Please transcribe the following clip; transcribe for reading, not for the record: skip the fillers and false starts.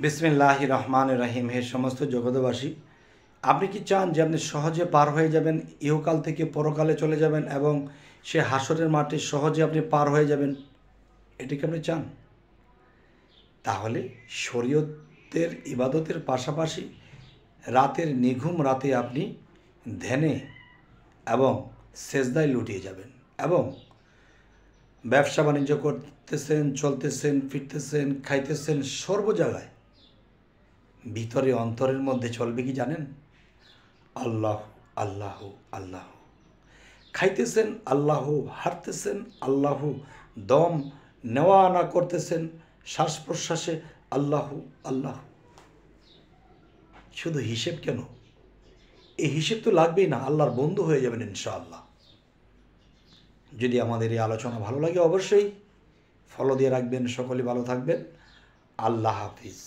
বিসমিল্লাহির রহমানির রহিম। হে সমস্ত জগতবাসী, আপনি কি চান যে আপনি সহজে পার হয়ে যাবেন, ইহকাল থেকে পরকালে চলে যাবেন এবং সে হাসরের মাঠে সহজে আপনি পার হয়ে যাবেন? এটা কি আপনি চান? তাহলে শরীয়তের ইবাদতের পাশাপাশি রাতের নিঘুম রাতে আপনি ধ্যানে এবং সেজদায় লুটিয়ে যাবেন এবং ব্যবসা বাণিজ্য করতেছেন, চলতেছেন, ফিরতেছেন, খাইতেছেন, সর্ব জায়গায় ভিতরে অন্তরের মধ্যে চলবে কি জানেন? আল্লাহ আল্লাহ আল্লাহ। খাইতেছেন আল্লাহ, হাঁটতেছেন আল্লাহ, দম নেওয়া আনা করতেছেন, শ্বাস প্রশ্বাসে আল্লাহ আল্লাহ। শুধু হিসেব কেন? এই হিসেব তো লাগবেই না, আল্লাহর বন্ধু হয়ে যাবেন ইনশাআল্লাহ। যদি আমাদের এই আলোচনা ভালো লাগে অবশ্যই ফলো দিয়ে রাখবেন। সকলে ভালো থাকবেন। আল্লাহ হাফিজ।